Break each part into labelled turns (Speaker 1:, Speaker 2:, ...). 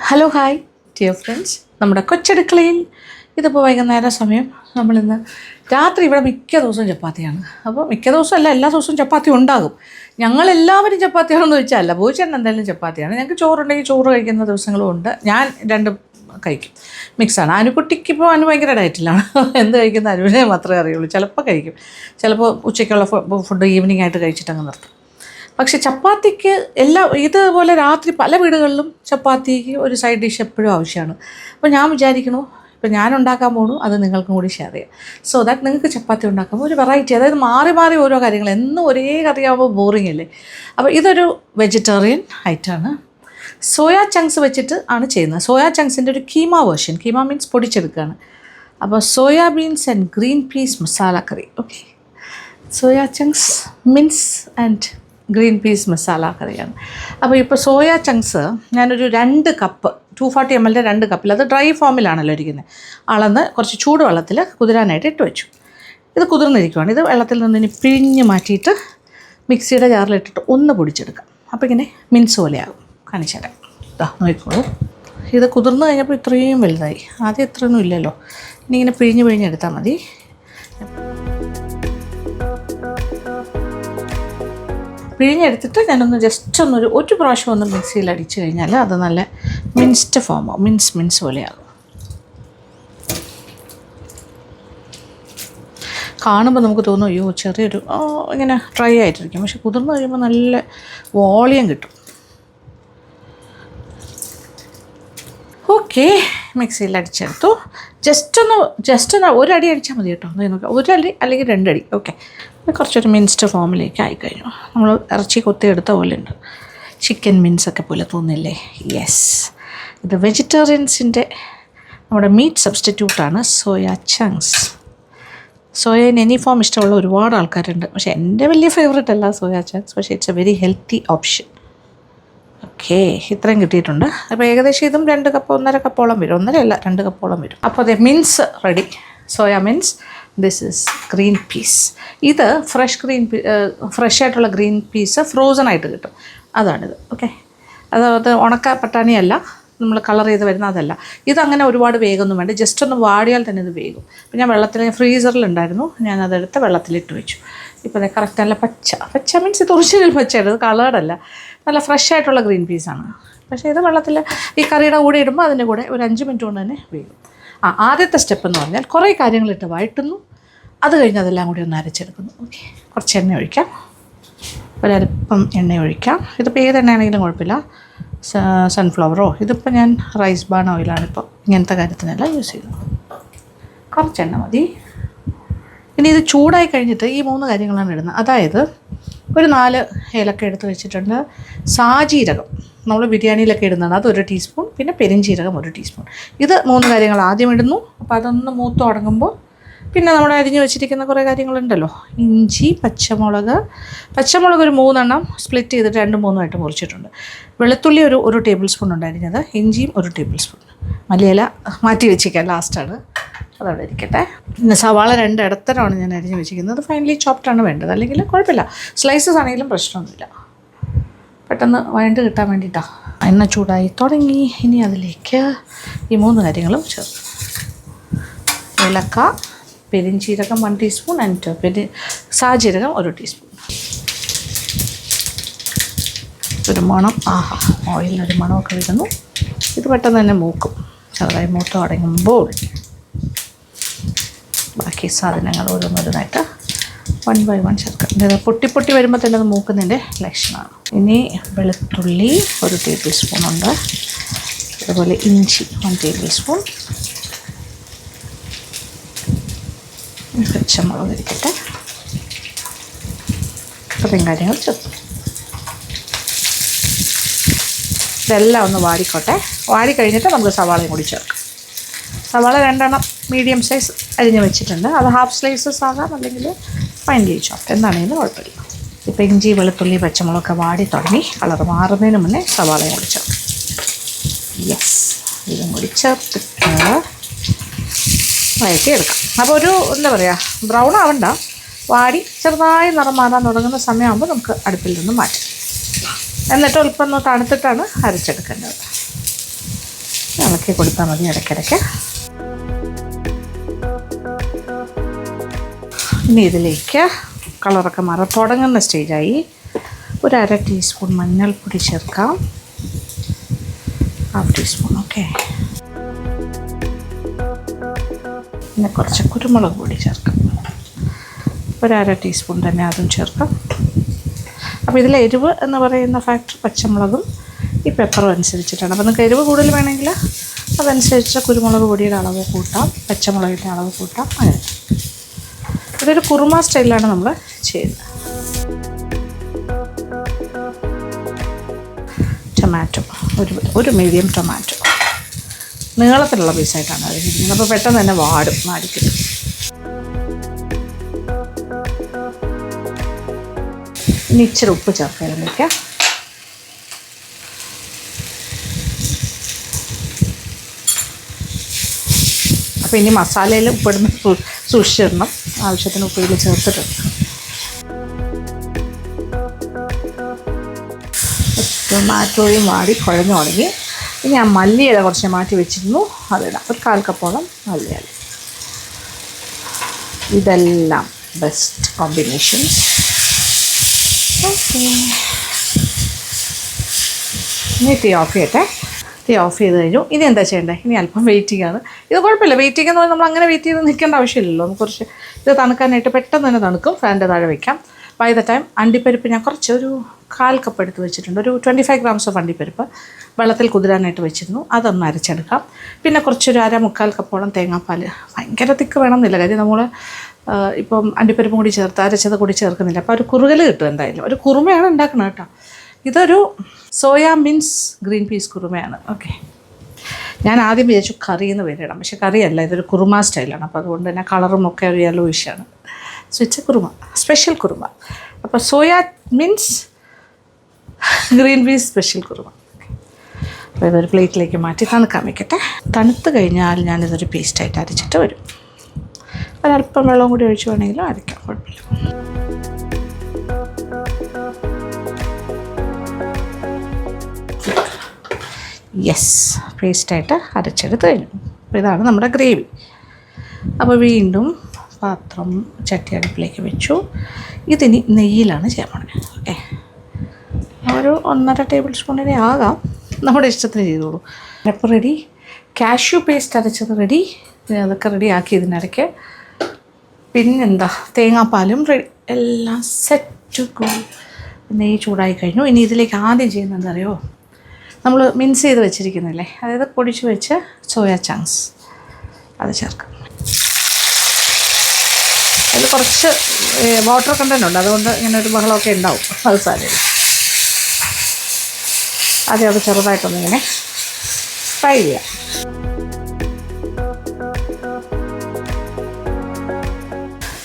Speaker 1: Hello hi dear friends, നമ്മുടെ കൊച്ചടുക്കളയിൽ ഇതിപ്പോൾ വൈകുന്നേരം സമയം നമ്മളിന്ന് രാത്രി ഇവിടെ മിക്ക ദിവസവും ചപ്പാത്തിയാണ്. അപ്പോൾ മിക്ക ദിവസവും അല്ല, എല്ലാ ദിവസവും ചപ്പാത്തി ഉണ്ടാകും. ഞങ്ങളെല്ലാവരും ചപ്പാത്തിയാണെന്ന് ചോദിച്ചാൽ പൂച്ചേട്ടൻ എന്തായാലും ചപ്പാത്തിയാണ്. ഞങ്ങൾക്ക് ചോറുണ്ടെങ്കിൽ ചോറ് കഴിക്കുന്ന ദിവസങ്ങളും ഉണ്ട്. ഞാൻ രണ്ടും കഴിക്കും, മിക്സാണ്. അനുകുട്ടിക്ക് ഇപ്പോൾ അനു ഭയങ്കര ഡയറ്റിലാണ്. എന്ത് കഴിക്കുന്ന അനുവിനെ മാത്രമേ അറിയുള്ളൂ. ചിലപ്പോൾ കഴിക്കും, ചിലപ്പോൾ ഉച്ചയ്ക്കുള്ള ഫുഡ് ഈവനിങ് ആയിട്ട് കഴിച്ചിട്ടങ്ങ് നിർത്തും. പക്ഷേ ചപ്പാത്തിക്ക് ഇതുപോലെ രാത്രി പല വീടുകളിലും ചപ്പാത്തിക്ക് ഒരു സൈഡ് ഡിഷ് എപ്പോഴും ആവശ്യമാണ്. അപ്പോൾ ഞാൻ വിചാരിക്കണു, ഇപ്പോൾ ഞാൻ ഉണ്ടാക്കാൻ പോകണു, അത് നിങ്ങൾക്കും കൂടി ഷെയർ ചെയ്യാം. സോ ദാറ്റ് നിങ്ങൾക്ക് ചപ്പാത്തി ഉണ്ടാക്കുമ്പോൾ ഒരു വെറൈറ്റി, അതായത് മാറി മാറി ഓരോ കാര്യങ്ങൾ, എന്നും ഒരേ കറിയാകുമ്പോൾ ബോറിംഗ് അല്ലേ. അപ്പോൾ ഇതൊരു വെജിറ്റേറിയൻ ഐറ്റമാണ്. സോയാ ചങ്ക്സ് വെച്ചിട്ട് ആണ് ചെയ്യുന്നത്. സോയാ ചങ്ക്സിൻ്റെ ഒരു കീമ വേർഷൻ. കീമ മീൻസ് പൊടിച്ചെടുക്കുകയാണ്. അപ്പോൾ soya beans and green peas masala curry. Okay, soya chunks means and green peas masala കറിയാണ്. അപ്പോൾ ഇപ്പോൾ സോയാ ചങ്ക്സ് ഞാനൊരു 2 കപ്പ് 240 ml 2 കപ്പിൽ, അത് ഡ്രൈ ഫോമിലാണല്ലോ ഇരിക്കുന്നത്, അളന്ന് കുറച്ച് ചൂടുവെള്ളത്തിൽ കുതിരാനായിട്ട് ഇട്ട് വെച്ചു. ഇത് കുതിർന്നിരിക്കുവാണ്. ഇത് വെള്ളത്തിൽ നിന്ന് ഇനി പിഴിഞ്ഞ് മാറ്റിയിട്ട് മിക്സിയുടെ ജാറിലിട്ടിട്ട് ഒന്ന് പൊടിച്ചെടുക്കാം. അപ്പോൾ ഇങ്ങനെ മിൻസ് പോലെയാകും. കാണിച്ചു തരാം. ഇതാ നോക്കിക്കോളൂ. ഇത് കുതിർന്ന് കഴിഞ്ഞപ്പോൾ ഇത്രയും വലുതായി. ആദ്യം ഇത്രയൊന്നും ഇല്ലല്ലോ. ഇനി ഇങ്ങനെ പിഴിഞ്ഞെടുത്താൽ മതി. പിഴിഞ്ഞെടുത്തിട്ട് ഞാനൊന്ന് ജസ്റ്റ് ഒരു പ്രാവശ്യം ഒന്ന് മിക്സിയിൽ അടിച്ചു കഴിഞ്ഞാൽ അത് നല്ല മിൻസ്ഡ് ഫോമോ മിൻസ് പോലെയാകും. കാണുമ്പോൾ നമുക്ക് തോന്നും അയ്യോ ചെറിയൊരു ഇങ്ങനെ ഡ്രൈ ആയിട്ടിരിക്കും. പക്ഷെ കുതിർന്ന് കഴിയുമ്പോൾ നല്ല വോളിയം കിട്ടും. ഓക്കെ, മിക്സിയിൽ അടിച്ചെടുത്തു. ജസ്റ്റ് ഒന്ന് ഒരടി അടിച്ചാൽ മതി കേട്ടോ. നോക്കാം, 1 അടി അല്ലെങ്കിൽ 2 അടി. ഓക്കെ, കുറച്ചൊരു മിൻസ്ഡ് ഫോമിലേക്ക് ആയിക്കഴിഞ്ഞു. നമ്മൾ ഇറച്ചി കൊത്തിയെടുത്ത പോലെ ഉണ്ട്. ചിക്കൻ മിൻസൊക്കെ പോലെ തോന്നില്ലേ? യെസ്, ഇത് വെജിറ്റേറിയൻസിൻ്റെ നമ്മുടെ മീറ്റ് സബ്സ്റ്റിറ്റ്യൂട്ടാണ് soya chunks. Soya in any form ഇഷ്ടമുള്ള ഒരുപാട് ആൾക്കാരുണ്ട്. പക്ഷേ എൻ്റെ വലിയ ഫേവറേറ്റ് അല്ല സോയാ ചങ്ക്സ്. പക്ഷേ it's a very healthy option. Okay, ഇത്രയും കിട്ടിയിട്ടുണ്ട്. അപ്പോൾ ഏകദേശം ഇതും 2 കപ്പ് 1.5 കപ്പോളം വരും. 1.5 അല്ല 2 കപ്പോളം വരും. അപ്പോൾ അതെ, mince ready. Soya mince. This is green peas. ഇത് ഫ്രഷ് ആയിട്ടുള്ള ഗ്രീൻ പീസ് ഫ്രോസൺ ആയിട്ട് കിട്ടും. അതാണിത്. ഓക്കെ, അത് ഉണക്ക പട്ടാണിയല്ല, നമ്മൾ കളർ ചെയ്ത് വരുന്ന അതല്ല. ഇതങ്ങനെ ഒരുപാട് വേഗമൊന്നും വേണ്ട. ജസ്റ്റ് ഒന്ന് വാടിയാൽ തന്നെ ഇത് വേഗം. അപ്പോൾ ഞാൻ ഫ്രീസറിലുണ്ടായിരുന്നു, ഞാനതെടുത്ത് വെള്ളത്തിലിട്ട് വെച്ചു. ഇപ്പോൾ അത് കറക്റ്റ് നല്ല പച്ച മീൻസ് ഇത് ഒറിജിനൽ പച്ചയാണ്, ഇത് കളേർഡല്ല. നല്ല ഫ്രഷ് ആയിട്ടുള്ള ഗ്രീൻ പീസാണ്. പക്ഷേ ഇത് വെള്ളത്തിൽ ഈ കറിയുടെ കൂടെ ഇടുമ്പോൾ അതിൻ്റെ കൂടെ ഒരു 5 മിനിറ്റ് കൊണ്ട് തന്നെ വേഗം. ആദ്യത്തെ സ്റ്റെപ്പ് എന്ന് പറഞ്ഞാൽ കുറേ കാര്യങ്ങളിട്ട് വഴറ്റുന്നു, അത് കഴിഞ്ഞ് അതെല്ലാം കൂടി ഒന്ന് അരച്ചെടുക്കുന്നു. ഓക്കെ, കുറച്ച് എണ്ണ ഒഴിക്കാം, ഒരല്പം എണ്ണ ഒഴിക്കാം. ഇതിപ്പോൾ ഏത് എണ്ണയാണെങ്കിലും കുഴപ്പമില്ല, സൺഫ്ലവറോ. ഇതിപ്പോൾ ഞാൻ റൈസ് ബാൺ ഓയിലാണ് ഇപ്പോൾ ഇങ്ങനത്തെ കാര്യത്തിനെല്ലാം യൂസ് ചെയ്യുന്നത്. കുറച്ച് എണ്ണ മതി. ഇനി ഇത് ചൂടായി കഴിഞ്ഞിട്ട് ഈ 3 കാര്യങ്ങളാണ് ഇടുന്നത്. അതായത് ഒരു 4 ഏലക്ക എടുത്ത് വെച്ചിട്ടുണ്ട്. സാജീരകം നമ്മൾ ബിരിയാണിയിലൊക്കെ ഇടുന്നതാണ്, അത് 1 ടീസ്പൂൺ. പിന്നെ പെരിഞ്ചീരകം 1 ടീസ്പൂൺ. ഇത് 3 കാര്യങ്ങൾ ആദ്യം ഇടുന്നു. അപ്പോൾ അതൊന്ന് മൂത്ത് തുടങ്ങുമ്പോൾ പിന്നെ നമ്മൾ അരിഞ്ഞ് വെച്ചിരിക്കുന്ന കുറേ കാര്യങ്ങളുണ്ടല്ലോ. ഇഞ്ചി, പച്ചമുളക് ഒരു 3 എണ്ണം സ്പ്ലിറ്റ് ചെയ്തിട്ട് 2-3 ആയിട്ട് മുറിച്ചിട്ടുണ്ട്. വെളുത്തുള്ളി ഒരു ടേബിൾ സ്പൂൺ ഉണ്ടായിരുന്നത്. ഇഞ്ചിയും 1 ടേബിൾ സ്പൂൺ. മല്ലിയില മാറ്റി വെച്ചിരിക്കാം, ലാസ്റ്റാണ്, അതവിടെ ഇരിക്കട്ടെ. പിന്നെ സവാള 2 ഇടത്തരമാണ് ഞാൻ അരിഞ്ഞ് വെച്ചിരിക്കുന്നത്. ഫൈനലി ചോപ്റ്റാണ് വേണ്ടത്, അല്ലെങ്കിൽ കുഴപ്പമില്ല. സ്ലൈസസ് ആണെങ്കിലും പ്രശ്നമൊന്നുമില്ല. പെട്ടെന്ന് വഴണ്ട് കിട്ടാൻ വേണ്ടിയിട്ടാണ്. എണ്ണ ചൂടായി തുടങ്ങി. ഇനി അതിലേക്ക് ഈ 3 കാര്യങ്ങളും ചേർത്ത്. ഏലക്ക, പെരിഞ്ചീരകം 1 ടീസ്പൂൺ ആൻഡ് സാജീരകം 1 ടീസ്പൂൺ. ഒരു മണം, ഓയിലിനൊരു മണമൊക്കെ വരുന്നു. ഇത് പെട്ടെന്ന് തന്നെ മൂക്കും. ചെറുതായി മൂത്ത് തുടങ്ങുമ്പോൾ ബാക്കി സാധനങ്ങൾ ഓരോന്നോരോന്നായിട്ട് 1 by 1 ചേർക്കാം. ഇത് പൊട്ടി വരുമ്പോൾ തന്നെ അത് മൂക്കുന്നതിൻ്റെ ലക്ഷണമാണ്. ഇനി വെളുത്തുള്ളി 1 ടേബിൾ സ്പൂൺ ഉണ്ട്. അതുപോലെ ഇഞ്ചി 1 ടേബിൾ സ്പൂൺ. പച്ചമുളക് ഇരിക്കട്ടെ. ഇത്രയും കാര്യങ്ങൾ ചേർക്കും. ഇതെല്ലാം ഒന്ന് വാടിക്കോട്ടെ. വാടി കഴിഞ്ഞിട്ട് നമുക്ക് സവാളയും കൂടി ചേർക്കാം. സവാള 2 എണ്ണം മീഡിയം സൈസ് അരിഞ്ഞ് വെച്ചിട്ടുണ്ട്. അത് ഹാഫ് സ്ലൈസസ് ആകാം, അല്ലെങ്കിൽ ഫൈനലി ചോപ്പ്, എന്താണെങ്കിലും കുഴപ്പമില്ല. ഇപ്പോൾ ഇഞ്ചി, വെളുത്തുള്ളി, പച്ചമുളകൊക്കെ വാടി തുടങ്ങി. കളർ മാറുന്നതിന് മുന്നേ സവാളയും കൂടി ചേർക്കും. യെസ്, ഇതും കൂടി ചേർത്തിട്ട് വഴറ്റിയെടുക്കാം. അപ്പോൾ എന്താ പറയുക, ബ്രൗൺ ആവണ്ട, വാടി ചെറുതായി നിറം മാറാൻ തുടങ്ങുന്ന സമയമാകുമ്പോൾ നമുക്ക് അടുപ്പിൽ നിന്ന് മാറ്റാം. എന്നിട്ട് അല്പം ഒന്ന് തണുത്തിട്ടാണ് അരച്ചെടുക്കേണ്ടത്. ഇളക്കി കൊടുത്താൽ മതി ഇടയ്ക്കിടയ്ക്ക്. ഇനി ഇതിലേക്ക് കളറൊക്കെ മാറാൻ തുടങ്ങുന്ന സ്റ്റേജായി. ഒരു 1/2 ടീസ്പൂൺ മഞ്ഞൾപ്പൊടി ചേർക്കാം. 1/2 ടീസ്പൂൺ. ഓക്കെ. പിന്നെ കുറച്ച് കുരുമുളക് പൊടി ചേർക്കാം. ഒരു 1/2 ടീസ്പൂൺ തന്നെ അതും ചേർക്കാം. അപ്പോൾ ഇതിൽ എരിവ് എന്ന് പറയുന്ന ഫാക്ടർ പച്ചമുളകും ഈ പെപ്പറും അനുസരിച്ചിട്ടാണ്. അപ്പോൾ നിങ്ങൾക്ക് എരിവ് കൂടുതൽ വേണമെങ്കിൽ അതനുസരിച്ച് കുരുമുളക് പൊടിയുടെ അളവ് കൂട്ടാം, പച്ചമുളകിൻ്റെ അളവ് കൂട്ടാം. അങ്ങനെ ഇതൊരു കുറുമ സ്റ്റൈലിലാണ് നമ്മൾ ചെയ്യുന്നത്. ടൊമാറ്റോ ഒരു മീഡിയം ടൊമാറ്റോ നീളത്തിലുള്ള പീസായിട്ടാണ് അത് ഇരിക്കുന്നത്. അപ്പോൾ പെട്ടെന്ന് തന്നെ വാടിക്കിട്ടും. ഇനി ഇച്ചിരി ഉപ്പ് ചേർക്കാം ഇതിലേക്ക്. അപ്പോൾ ഇനി മസാലയിൽ ഉപ്പിടുന്ന സൂക്ഷിച്ചിടണം. ആവശ്യത്തിന് ഉപ്പ് ഇതിൽ ചേർത്തിട്ടുണ്ട്. ടൊമാറ്റോയും വാടി കുഴഞ്ഞു തുടങ്ങി. ഇനി ആ മല്ലിയില കുറച്ച് മാറ്റി വെച്ചിരുന്നു, അതിടാം. ഒരു 1/4 കപ്പോളം മല്ലിയില. ഇതെല്ലാം ബെസ്റ്റ് കോമ്പിനേഷൻസ്. ഓക്കെ. ഇനി തീ ഓഫ് ചെയ്യട്ടെ. തീ ഓഫ് ചെയ്ത് കഴിഞ്ഞു. ഇനി എന്താ ചെയ്യേണ്ടത്? ഇനി അല്പം വെയിറ്റിംഗ് ആണ്. ഇത് കുഴപ്പമില്ല. വെയിറ്റിംഗ് എന്ന് പറഞ്ഞാൽ നമ്മൾ അങ്ങനെ വെയിറ്റ് ചെയ്ത് നിൽക്കേണ്ട ആവശ്യമില്ലല്ലോ. നമുക്ക് കുറച്ച് ഇത് തണുക്കാനായിട്ട് പെട്ടെന്ന് തന്നെ തണുക്കും. ഫാനിൻ്റെ താഴെ വയ്ക്കാം. ബൈ ദ ടൈം അണ്ടിപ്പരിപ്പ് ഞാൻ കുറച്ച് ഒരു 1/4 കപ്പ് എടുത്ത് വെച്ചിട്ടുണ്ട്. ഒരു 25 grams ഓഫ് അണ്ടിപ്പരിപ്പ് വെള്ളത്തിൽ കുതിരാനായിട്ട് വെച്ചിരുന്നു. അതൊന്ന് അരച്ചെടുക്കാം. പിന്നെ കുറച്ചൊരു 1/4 കപ്പോളം തേങ്ങാപ്പാൽ. ഭയങ്കര തിക്ക് വേണമെന്നില്ല. കാര്യം നമ്മൾ ഇപ്പം അണ്ടിപ്പരിപ്പും കൂടി ചേർത്ത് അരച്ചത് കൂടി ചേർക്കുന്നില്ല. അപ്പോൾ ഒരു കുറുകൽ കിട്ടും. എന്തായാലും ഒരു കുറുമയാണ് ഉണ്ടാക്കുന്നത് കേട്ടോ. ഇതൊരു സോയാ ബീൻസ് ഗ്രീൻ പീസ് കുറുമയാണ്. ഓക്കെ. ഞാൻ ആദ്യം വിചാരിച്ചു കറി എന്ന് പേരിടാം, പക്ഷേ കറിയല്ല, ഇതൊരു കുറുമ സ്റ്റൈലാണ്. അപ്പോൾ അതുകൊണ്ട് തന്നെ കളറും ഒക്കെ ഒരു യെല്ലോയിഷാണ്. So it's a kurma, special kurma. അപ്പോൾ soya beans green peas special kurma. അപ്പോൾ ഇതൊരു പ്ലേറ്റിലേക്ക് മാറ്റി തണുക്കാൻ വയ്ക്കട്ടെ. തണുത്ത് കഴിഞ്ഞാൽ ഞാനിതൊരു പേസ്റ്റായിട്ട് അരച്ചിട്ട് വരും. ഒരല്പം വെള്ളം കൂടി ഒഴിച്ച് വേണമെങ്കിലും അരയ്ക്കാം, കുഴപ്പമില്ല. യെസ്, പേസ്റ്റായിട്ട് അരച്ചെടുത്ത് കഴിഞ്ഞു. അപ്പോൾ ഇതാണ് നമ്മുടെ ഗ്രേവി. അപ്പോൾ വീണ്ടും പാത്രം ചട്ടി അടുപ്പിലേക്ക് വെച്ചു. ഇതിനി നെയ്യിലാണ് ചെയ്യാൻ പോകുന്നത്. ഓക്കെ. ഒരു 1.5 ടേബിൾ സ്പൂണിനെ ആകാം, നമ്മുടെ ഇഷ്ടത്തിന് ചെയ്തോളൂ. അപ്പോൾ റെഡി. കാഷ്യൂ പേസ്റ്റ് അരച്ചത് റെഡി. അതൊക്കെ റെഡി ആക്കി ഇതിനിടയ്ക്ക്. പിന്നെന്താ, തേങ്ങാപ്പാലും റെഡി. എല്ലാം സെറ്റ് ഗോ. നെയ്യ് ചൂടായി കഴിഞ്ഞു. ഇനി ഇതിലേക്ക് ആദ്യം ചെയ്യുന്നത് എന്താ അറിയോ? നമ്മൾ മിൻസ് ചെയ്ത് വെച്ചിരിക്കുന്നില്ലേ, അതായത് പൊടിച്ച് വെച്ച് സോയാ ചങ്ക്സ് അത് ചേർക്കാം. അതിൽ കുറച്ച് വാട്ടർ കണ്ടൻ്റ് ഉണ്ട്, അതുകൊണ്ട് ഇങ്ങനെ ഒരു ബഹളമൊക്കെ ഉണ്ടാവും. അത് സാരമില്ല. ആദ്യം അത് ചെറുതായിട്ടൊന്നിങ്ങനെ ഫ്രൈ ചെയ്യാം.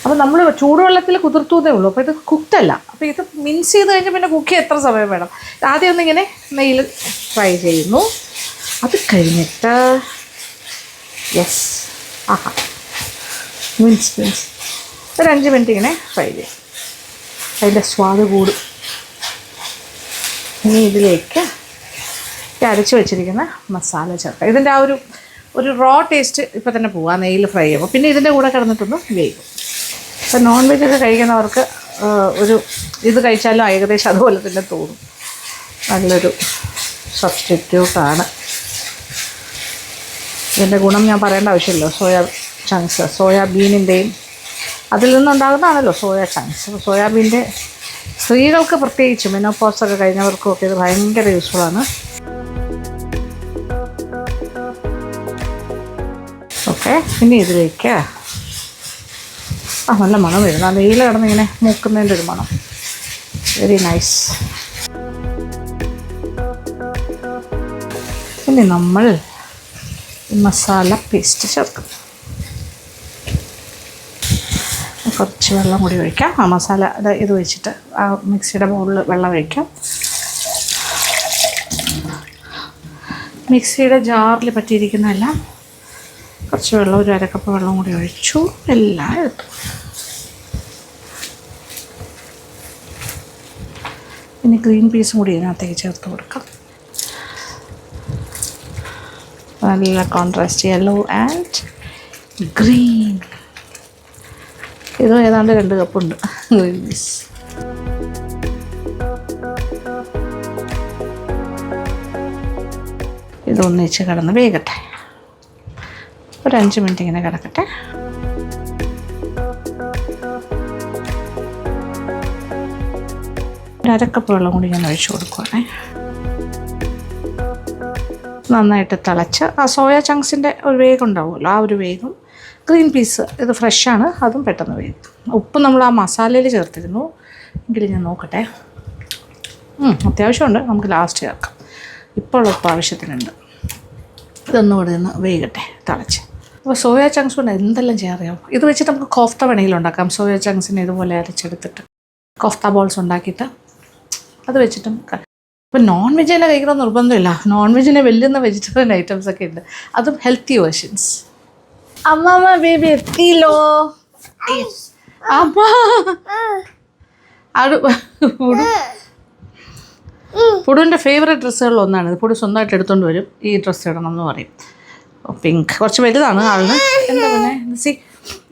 Speaker 1: അപ്പോൾ നമ്മൾ ചൂടുവെള്ളത്തിൽ കുതിർത്തൂന്നേ ഉള്ളൂ. അപ്പോൾ ഇത് കുക്ക്ഡല്ല. അപ്പോൾ ഇത് മിൻസ് ചെയ്ത് കഴിഞ്ഞാൽ പിന്നെ കുക്ക് ചെയ്യാൻ എത്ര സമയം വേണം? ആദ്യം ഒന്നിങ്ങനെ നെയ്യിൽ ഫ്രൈ ചെയ്യുന്നു. അത് കഴിഞ്ഞിട്ട് യെസ്, ആഹാ, മിൻസ് ഒരു 5 മിനിറ്റ് ഇങ്ങനെ ഫ്രൈ ചെയ്യും. അതിൻ്റെ സ്വാദ് കൂടും. ഇനി ഇതിലേക്ക് അരച്ച് വെച്ചിരിക്കുന്ന മസാല ചേർക്കാം. ഇതിൻ്റെ ആ ഒരു റോ ടേസ്റ്റ് ഇപ്പോൾ തന്നെ പോവാം നെയ്യിൽ ഫ്രൈ ചെയ്യുമ്പോൾ. പിന്നെ ഇതിൻ്റെ കൂടെ കിടന്നിട്ടൊന്ന് വേവും. ഇപ്പോൾ നോൺ വെജ് ഒക്കെ കഴിക്കുന്നവർക്ക് ഇത് കഴിച്ചാലും ഏകദേശം അതുപോലെ തന്നെ തോന്നും. നല്ലൊരു സബ്സ്റ്റിറ്റ്യൂട്ടാണ്. ഇതിൻ്റെ ഗുണം ഞാൻ പറയേണ്ട ആവശ്യമില്ലല്ലോ. സോയാ ചങ്ക്സ്, സോയാബീനിൻ്റെയും അതിൽ നിന്നുണ്ടാകുന്നതാണല്ലോ സോയാ ചങ്ക്സ്. സോയാബീൻ്റെ സ്ത്രീകൾക്ക് പ്രത്യേകിച്ച് മെനോപോസൊക്കെ കഴിഞ്ഞവർക്കും ഒക്കെ ഇത് ഭയങ്കര യൂസ്ഫുള്ളാണ്. ഓക്കെ. ഇനി ഇതിലേക്ക് നല്ല മണം വരുന്നു. ആ നെയ്യിൽ കിടന്നിങ്ങനെ മൂക്കുന്നതിൻ്റെ ഒരു മണം, വെരി നൈസ്. ഇനി നമ്മൾ മസാല പേസ്റ്റ് ചേർക്കും. കുറച്ച് വെള്ളം കൂടി ഒഴിക്കാം. ആ മസാല ഇത് വെച്ചിട്ട് ആ മിക്സിയുടെ ബൗളിൽ വെള്ളം ഒഴിക്കാം. മിക്സിയുടെ ജാറിൽ പറ്റിയിരിക്കുന്നതെല്ലാം കുറച്ച് വെള്ളം, ഒരു 1/2 കപ്പ് വെള്ളം കൂടി ഒഴിച്ചു. എല്ലാം എടുത്തു. ഇനി ഗ്രീൻ പീസും കൂടി ഇതിനകത്തേക്ക് ചേർത്ത് കൊടുക്കാം. നല്ല കോൺട്രാസ്റ്റ് യെല്ലോ ആൻഡ് ഗ്രീൻ. ഇത് ഏതാണ്ട് 2 കപ്പുണ്ട് ഗ്രീൻ പീസ്. ഇതൊന്നിച്ച് കിടന്ന് വേകട്ടെ. ഒരു 5 മിനിറ്റ് ഇങ്ങനെ കിടക്കട്ടെ. ഒരു 1/2 കപ്പ് വെള്ളം കൂടി ഞാൻ ഒഴിച്ചു കൊടുക്കുവാണേ. നന്നായിട്ട് തിളച്ച് ആ സോയ ചങ്ക്സിൻ്റെ ഒരു വേഗം ഉണ്ടാവുമല്ലോ, ആ ഒരു വേഗം. ഗ്രീൻ പീസ് ഇത് ഫ്രഷാണ്, അതും പെട്ടെന്ന് വേഗം. ഉപ്പ് നമ്മൾ ആ മസാലയിൽ ചേർത്തിരുന്നു, എങ്കിലും ഞാൻ നോക്കട്ടെ. അത്യാവശ്യമുണ്ട്, നമുക്ക് ലാസ്റ്റ് ചേർക്കാം. ഇപ്പോൾ ഉപ്പ് ആവശ്യത്തിനുണ്ട്. ഇതൊന്നുകൂടെ ഒന്ന് വേഗട്ടെ തിളച്ച്. അപ്പോൾ സോയ ചങ്ക്സ് കൊണ്ട് എന്തെല്ലാം ചെയ്യാറിയാവും. ഇത് വെച്ചിട്ട് നമുക്ക് കോഫ്ത വേണമെങ്കിലും ഉണ്ടാക്കാം. സോയ ചങ്ക്സിനെ ഇതുപോലെ അരച്ചെടുത്തിട്ട് കോഫ്ത ബോൾസ് ഉണ്ടാക്കിയിട്ട് അത് വെച്ചിട്ടും. ഇപ്പം നോൺ വെജ് തന്നെ കഴിക്കണം നിർബന്ധമില്ല. നോൺ വെജിനെ വെല്ലുന്ന വെജിറ്റേറിയൻ ഐറ്റംസ് ഒക്കെ ഉണ്ട്, അതും ഹെൽത്തി വേർഷൻസ്. അമ്മ ബേബി എത്തിയില്ലോ. അമ്മ പുടുവിൻ്റെ ഫേവറേറ്റ് ഡ്രസ്സുകളിൽ ഒന്നാണ്. പുടു സ്വന്തമായിട്ട് എടുത്തുകൊണ്ട് വരും, ഈ ഡ്രസ്സ് ഇടണം എന്ന് പറയും. പിങ്ക് കുറച്ച് വലുതാണ് ആളിന്. എന്താ പിന്നെ സി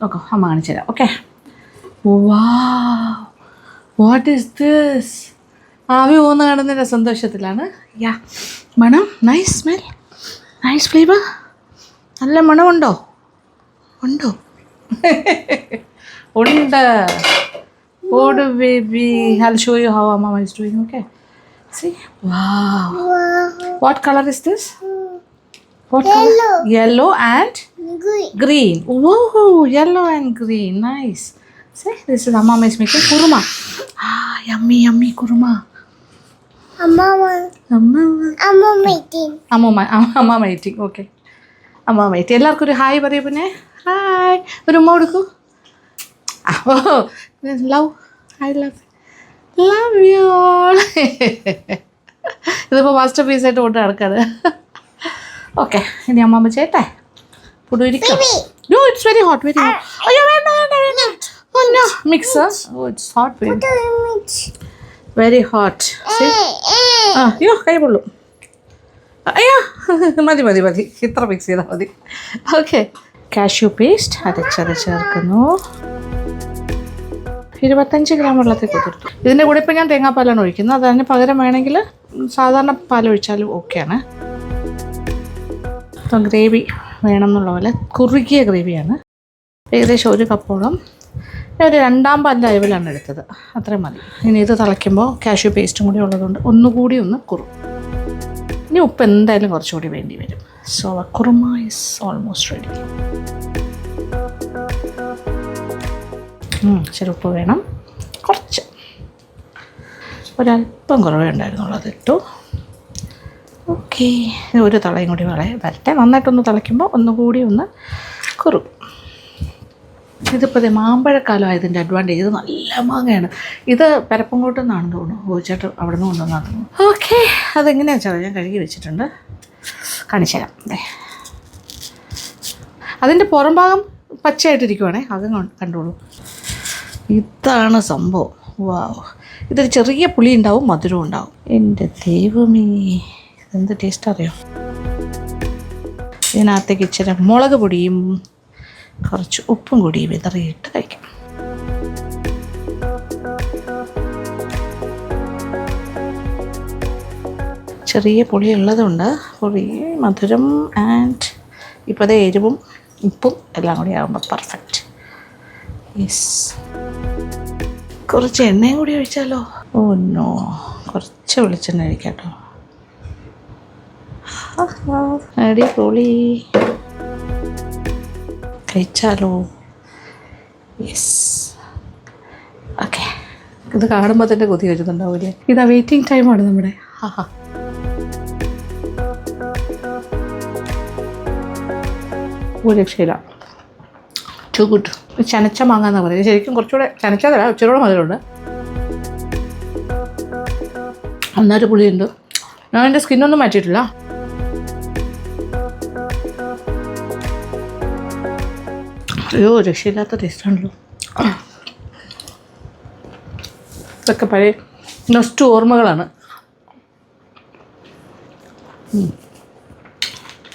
Speaker 1: നോക്കോ, അമ്മ കാണിച്ചു തരാം. Okay, what is this? ആവി പോകുന്ന കാണുന്നതിൻ്റെ സന്തോഷത്തിലാണ്. യാ, മണം നൈസ് സ്മെൽ, നൈസ് ഫ്ലേവർ. നല്ല മണമുണ്ടോ? ഉണ്ടോ? ഉണ്ട്. ഓട് baby, I'll show you how Mama is doing. Okay, see, wow. What color is this? What color? Yellow and green. Whoa, yellow and green, nice. See, this is Mama is making kurma. Yummy kurma. Amma waiting. Okay, Amma waiting. എല്ലാവർക്കും ഒരു hi പറയൂ. പിന്നെ hi ഒരു ഉമ്മ കൊടുക്കൂ. Love, I love you all. ഇതിപ്പോൾ master പീസായിട്ട് കൊണ്ട് നടക്കാറ്. ഓക്കെ, ഇനി അമ്മ ചേട്ടേ ഫുഡ് ഇരിക്കും. No, it's very hot, very hot. അയ്യോ വേണ്ട. Oh no, mixer. Oh, it's hot, very hot. അയ്യോ കൈ പൊള്ളും. അയ്യോ മതി, ഇത്ര മിക്സ് ചെയ്താൽ മതി. ഓക്കെ, കാഷ്യൂ പേസ്റ്റ് അരച്ചത് ചേർക്കുന്നു. 25 ഗ്രാം വെള്ളത്തിൽ കുതിർത്തു. ഇതിൻ്റെ കൂടെ ഇപ്പോൾ ഞാൻ തേങ്ങാപ്പാലാണ് ഒഴിക്കുന്നത്. അതിന് പകരം വേണമെങ്കിൽ സാധാരണ പാലൊഴിച്ചാലും ഓക്കെയാണ്. ഇപ്പം ഗ്രേവി വേണമെന്നുള്ള പോലെ കുറുകിയ ഗ്രേവിയാണ്. ഏകദേശം 1 കപ്പോളം. ഒരു 2 പാലിൻ്റെ അയവിലാണ് എടുത്തത്, അത്രയും മതി. ഇനി ഇത് തിളയ്ക്കുമ്പോൾ കാഷ്യൂ പേസ്റ്റും കൂടി ഉള്ളതുകൊണ്ട് ഒന്നുകൂടി ഒന്ന് കുറും. ഇനി ഉപ്പ് എന്തായാലും കുറച്ചുകൂടി വേണ്ടി വരും. So korma is almost ready. ഇച്ചിരി ഉപ്പ് വേണം, കുറച്ച്, ഒരല്പം കുറവേ ഉണ്ടായിരുന്നുള്ളൂ, അതിട്ടു. ഓക്കെ, ഒരു തളയും കൂടി വരട്ടെ. നന്നായിട്ടൊന്ന് തിളയ്ക്കുമ്പോൾ ഒന്നുകൂടി ഒന്ന് കുറും. ഇതിപ്പോൾ മാമ്പഴക്കാലം ഇതിൻ്റെ അഡ്വാൻറ്റേജ്. ഇത് നല്ല മാങ്ങയാണ്. ഇത് പരപ്പങ്കോട്ട് നിന്നാണെന്ന് തോന്നുന്നു, ചേട്ടൻ അവിടെ നിന്ന് കൊണ്ടുവന്നാണ് തോന്നുന്നു. ഓക്കെ, അതെങ്ങനെയാണെന്ന് വെച്ചാൽ ഞാൻ കഴുകി വെച്ചിട്ടുണ്ട്, കാണിച്ചു തരാം. അതിൻ്റെ പുറം ഭാഗം പച്ചയായിട്ടിരിക്കുവാണേ, അത് കണ്ടോളൂ. ഇതാണ് സംഭവം. വാവ്, ഇതൊരു ചെറിയ പുളി ഉണ്ടാവും, മധുരവും ഉണ്ടാവും. എൻ്റെ ദൈവമേ, ഇതെന്ത് ടേസ്റ്റ് അറിയാം. ഇതിനകത്തേക്ക് ഇച്ചിരി മുളക് പൊടിയും കുറച്ച് ഉപ്പും കൂടി വിതറിയിട്ട് കഴിക്കാം. ചെറിയ പുളി ഉള്ളതുകൊണ്ട് പുളി, മധുരം ആൻഡ് ഇപ്പോൾ അത് എരിവും ഉപ്പും എല്ലാം കൂടി ആകുമ്പോൾ പെർഫെക്റ്റ്. യെസ്, കുറച്ച് എണ്ണയും കൂടി ഒഴിച്ചാലോ? ഓ നോ, കുറച്ച് വെളിച്ചെണ്ണ ഒഴിക്കാം കേട്ടോ. അടിപൊളി, കഴിച്ചാലോ? യെസ്. ഓക്കെ, ഇത് കാണുമ്പോൾ തന്നെ കൊതി വരുന്നുണ്ടാവില്ലേ? ഇതാ വെയിറ്റിംഗ് ടൈമാണ് നമ്മുടെ. ഒരു രക്ഷയില്ല, ടു ഗുഡ്. ചനച്ച മാങ്ങ എന്നാണ് പറയുന്നത്. ശരിക്കും കുറച്ചുകൂടെ ചനച്ചതല്ല, ഇച്ചിരൂടെ മധുരമുണ്ട്, നന്നായിട്ട് പുളിയുണ്ട്. ഞാൻ എൻ്റെ സ്കിന്നൊന്നും മാറ്റിയിട്ടില്ല. അയ്യോ, രക്ഷയില്ലാത്ത ടേസ്റ്റാണല്ലോ. ഇതൊക്കെ പഴയ നൊസ്റ്റു ഓർമ്മകളാണ്.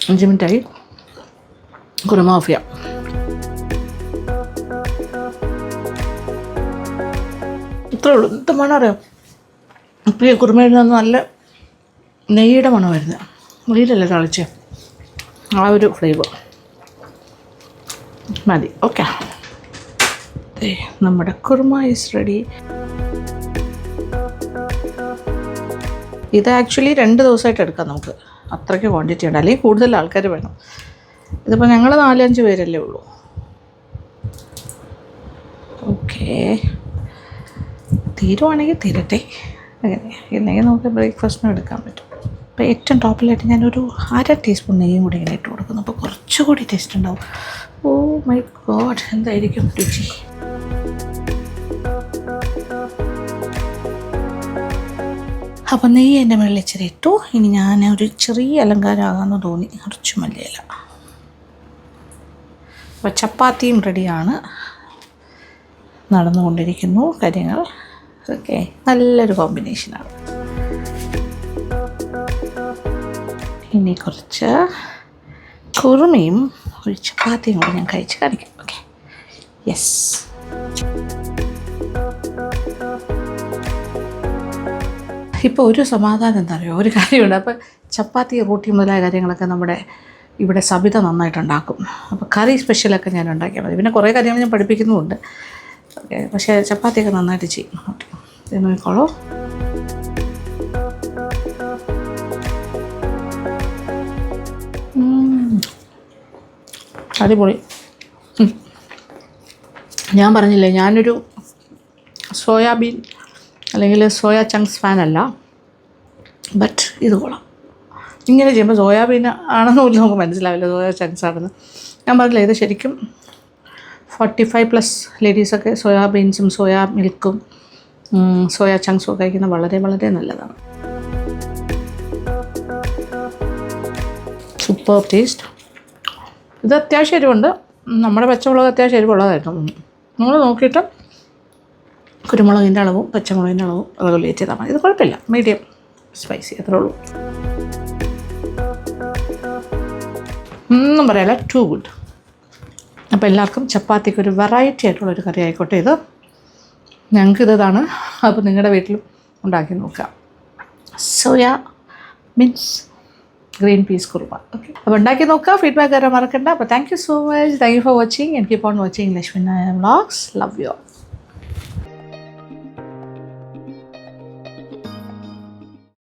Speaker 1: 5 മിനിറ്റായി. കുറുമ ഓഫ് ചെയ്യാം. ഇത്രേ ഉള്ളൂ. എന്ത് മണം അറിയാം, ഇപ്പോൾ ഈ കുറുമയിൽ നിന്ന് നല്ല നെയ്യുടെ മണം വരുന്നത്. നെയ്യിലല്ലേ തളിച്ച്, ആ ഒരു ഫ്ലേവർ മതി. ഓക്കെ, നമ്മുടെ കുറുമ ഈസ് റെഡി. ഇത് ആക്ച്വലി 2 ദിവസമായിട്ട് എടുക്കാം നമുക്ക്, അത്രയ്ക്ക് ക്വാണ്ടിറ്റി ഉണ്ട്. അല്ലെങ്കിൽ കൂടുതൽ ആൾക്കാർ വേണം. ഇതിപ്പോൾ ഞങ്ങൾ 4-5 പേരല്ലേ ഉള്ളൂ. ഓക്കെ, തീരുവാണെങ്കിൽ തീരട്ടെ. അങ്ങനെ ഇല്ലെങ്കിൽ നമുക്ക് ബ്രേക്ക്ഫാസ്റ്റിനും എടുക്കാൻ പറ്റും. അപ്പോൾ ഏറ്റവും ടോപ്പിലായിട്ട് ഞാനൊരു 1/2 ടീസ്പൂൺ നെയ്യും കൂടി ഇങ്ങനെ ഇട്ട് കൊടുക്കുന്നു. അപ്പോൾ കുറച്ചുകൂടി ടേസ്റ്റ് ഉണ്ടാവും. ഓ മൈ ഗോഡ്, എന്തായിരിക്കും രുചി. അപ്പോൾ നെയ്യ് എൻ്റെ മുകളിൽ ഇച്ചിരി ഇട്ടു. ഇനി ഞാൻ ഒരു ചെറിയ അലങ്കാരമാകാമെന്ന് തോന്നി, കുറച്ച് മല്ലിയില. അപ്പോൾ ചപ്പാത്തിയും റെഡിയാണ്, നടന്നുകൊണ്ടിരിക്കുന്നു കാര്യങ്ങൾ. ഓക്കെ, നല്ലൊരു കോമ്പിനേഷനാണ്. ഇനി കുറച്ച് കുറുമയും ഒരു ചപ്പാത്തിയും കൂടി ഞാൻ കഴിച്ച് കാണിക്കാം. Okay, yes. ഇപ്പോൾ ഒരു സമാധാനം എന്താ പറയുക, ഒരു കാര്യമുണ്ട്. അപ്പോൾ ചപ്പാത്തി, റോട്ടി മുതലായ കാര്യങ്ങളൊക്കെ നമ്മുടെ ഇവിടെ സബിത നന്നായിട്ടുണ്ടാക്കും. അപ്പോൾ കറി സ്പെഷ്യലൊക്കെ ഞാൻ ഉണ്ടാക്കിയാൽ മതി. പിന്നെ കുറേ കാര്യങ്ങൾ ഞാൻ പഠിപ്പിക്കുന്നുമുണ്ട്. ഓക്കെ, പക്ഷേ ചപ്പാത്തിയൊക്കെ നന്നായിട്ട് ചെയ്യും. ഓക്കെ, ഇത് നോക്കിക്കോളൂ. അടിപൊളി. ഞാൻ പറഞ്ഞില്ലേ, ഞാനൊരു സോയാബീൻ അല്ലെങ്കിൽ സോയ ചങ്ക്സ് ഫാനല്ല, ബട്ട് ഇത് കൊള്ളാം. ഇങ്ങനെ ചെയ്യുമ്പോൾ സോയാബീൻ ആണെന്ന് പോലും നമുക്ക് മനസ്സിലാവില്ല, സോയ ചങ്ക്സ് ആണെന്ന്. ഞാൻ പറഞ്ഞില്ല, ഇത് ശരിക്കും 45+ ലേഡീസൊക്കെ സോയാബീൻസും സോയാ മിൽക്കും സോയ ചങ്ക്സും ഒക്കെ കഴിക്കുന്നത് വളരെ വളരെ നല്ലതാണ്. Super taste. ഇത് അത്യാവശ്യം എരിവുണ്ട്. നമ്മുടെ പച്ചമുളക് അത്യാവശ്യം എരിവുള്ളതായിരുന്നു. നിങ്ങൾ നോക്കിയിട്ട് കുരുമുളകിൻ്റെ അളവും പച്ചമുളകിൻ്റെ അളവും റെഗുലേറ്റ് ചെയ്താൽ മതി. ഇത് കുഴപ്പമില്ല, മീഡിയം സ്പൈസി, അത്രേ ഉള്ളൂ. ഒന്നും പറയാല്ല, ടു ഗുഡ്. അപ്പോൾ എല്ലാവർക്കും ചപ്പാത്തിക്ക് ഒരു വെറൈറ്റി ആയിട്ടുള്ളൊരു കറി ആയിക്കോട്ടെ ഇത്. ഞങ്ങൾക്ക് ഇതാണ്. അപ്പോൾ നിങ്ങളുടെ വീട്ടിലും ഉണ്ടാക്കി നോക്കാം. Soya mince green peas korma. Okay, അപ്പോൾ ഉണ്ടാക്കി നോക്കുക. ഫീഡ്ബാക്ക് തരാൻ മറക്കണ്ട. അപ്പോൾ thank you so much. Thank you for watching and keep on watching Lakshmi Nair vlogs. Love U.